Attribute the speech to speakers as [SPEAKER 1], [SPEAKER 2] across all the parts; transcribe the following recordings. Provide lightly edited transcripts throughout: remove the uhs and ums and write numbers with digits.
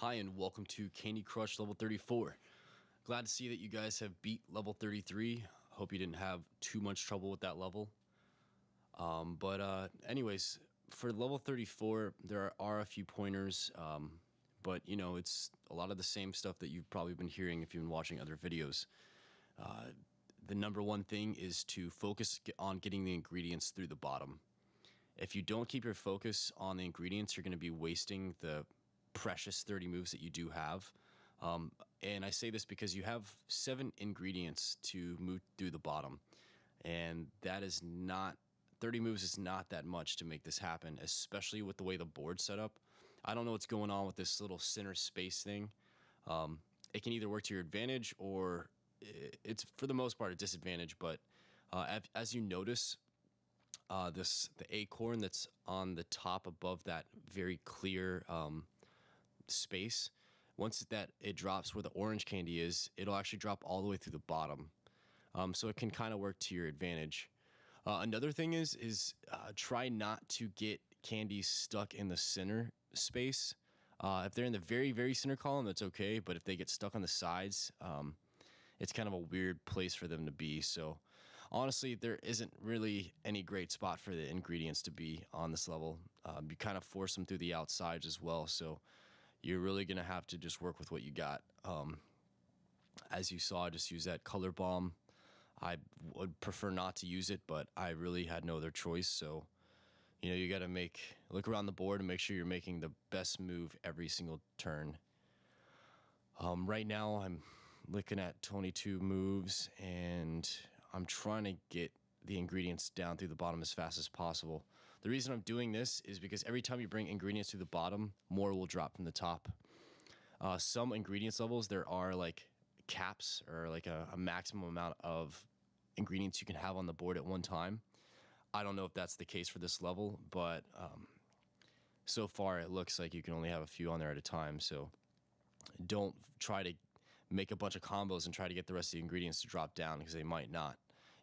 [SPEAKER 1] Hi and welcome to Candy Crush level 34. Glad to see that you guys have beat level 33. Hope you didn't have too much trouble with that level. Anyways, for level 34, there are a few pointers, but you know, it's a lot of the same stuff that you've probably been hearing if you've been watching other videos. The number one thing is to focus on getting the ingredients through the bottom. If you don't keep your focus on the ingredients, you're going to be wasting the precious 30 moves that you do have. And I say this because you have 7 ingredients to move through the bottom. And that is not, 30 moves is not that much to make this happen, especially with the way the board's set up. I don't know what's going on with this little center space thing. It can either work to your advantage or it's for the most part a disadvantage. But as you notice, the acorn that's on the top above that very clear space, once that it drops where the orange candy is, it'll actually drop all the way through the bottom. So it can kind of work to your advantage. Another thing is try not to get candies stuck in the center space. If they're in the very, very center column, that's okay. But if they get stuck on the sides, it's kind of a weird place for them to be. So honestly, there isn't really any great spot for the ingredients to be on this level. You kind of force them through the outsides as well. So you're really going to have to just work with what you got. As you saw, I just use that color bomb. I would prefer not to use it, but I really had no other choice. So, you know, you got to look around the board and make sure you're making the best move every single turn. Right now, I'm looking at 22 moves, and I'm trying to get the ingredients down through the bottom as fast as possible. The reason I'm doing this is because every time you bring ingredients to the bottom, more will drop from the top. Some ingredients levels, there are like caps or like a maximum amount of ingredients you can have on the board at one time. I don't know if that's the case for this level, but so far it looks like you can only have a few on there at a time. So don't try to make a bunch of combos and try to get the rest of the ingredients to drop down, because they might not.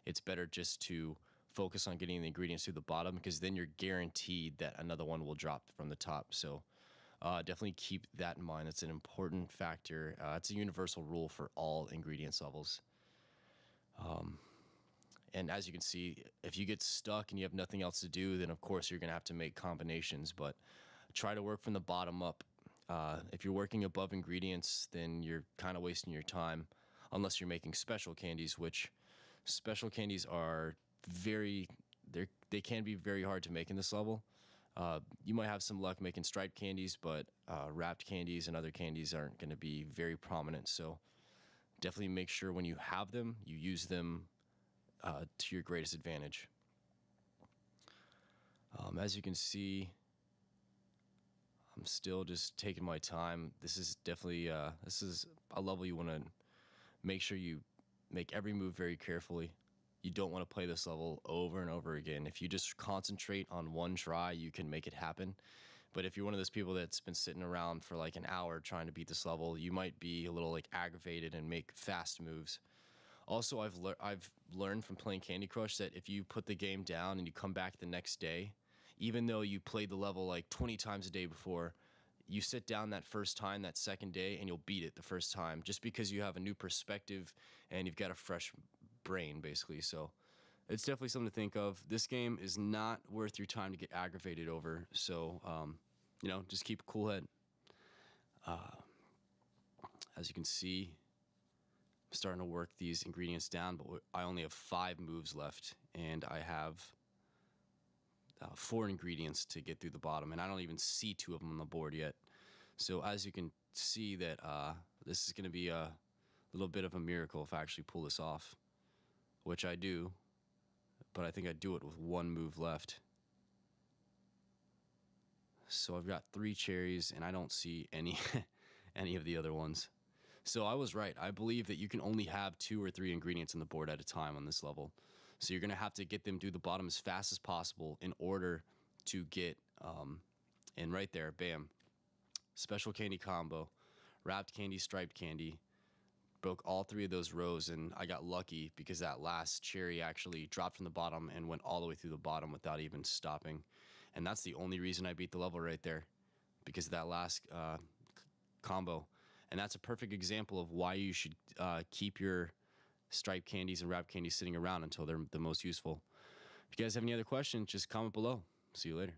[SPEAKER 1] It's better just to focus on getting the ingredients to the bottom, because then you're guaranteed that another one will drop from the top. So definitely keep that in mind. It's an important factor. It's a universal rule for all ingredients levels. And as you can see, if you get stuck and you have nothing else to do, then of course you're going to have to make combinations, but try to work from the bottom up. If you're working above ingredients, then you're kind of wasting your time, unless you're making special candies, which special candies are they can be very hard to make in this level. You might have some luck making striped candies, but wrapped candies and other candies aren't going to be very prominent. So definitely make sure when you have them, you use them to your greatest advantage. As you can see, I'm still just taking my time. This is definitely this is a level you want to make sure you make every move very carefully. You don't want to play this level over and over again. If you just concentrate on one try, you can make it happen. But if you're one of those people that's been sitting around for like an hour trying to beat this level, you might be a little like aggravated and make fast moves. Also, I've learned from playing Candy Crush that if you put the game down and you come back the next day, even though you played the level like 20 times a day before, you sit down that first time, that second day, and you'll beat it the first time, just because you have a new perspective and you've got a fresh brain, basically. So it's definitely something to think of. This game is not worth your time to get aggravated over. So, you know, just keep a cool head. As you can see, I'm starting to work these ingredients down, but I only have 5 moves left, and I have 4 ingredients to get through the bottom, and I don't even see 2 of them on the board yet. So as you can see, that this is going to be a little bit of a miracle if I actually pull this off, which I do, but I think I do it with 1 move left. So I've got 3 cherries, and I don't see any any of the other ones. So I was right. I believe that you can only have 2 or 3 ingredients on the board at a time on this level. So you're going to have to get them through the bottom as fast as possible in order to get, and right there, bam, special candy combo, wrapped candy, striped candy, broke all 3 of those rows, and I got lucky because that last cherry actually dropped from the bottom and went all the way through the bottom without even stopping. And that's the only reason I beat the level right there, because of that last combo. And that's a perfect example of why you should keep your striped candies and wrapped candies sitting around until they're the most useful. If you guys have any other questions, just comment below. See you later.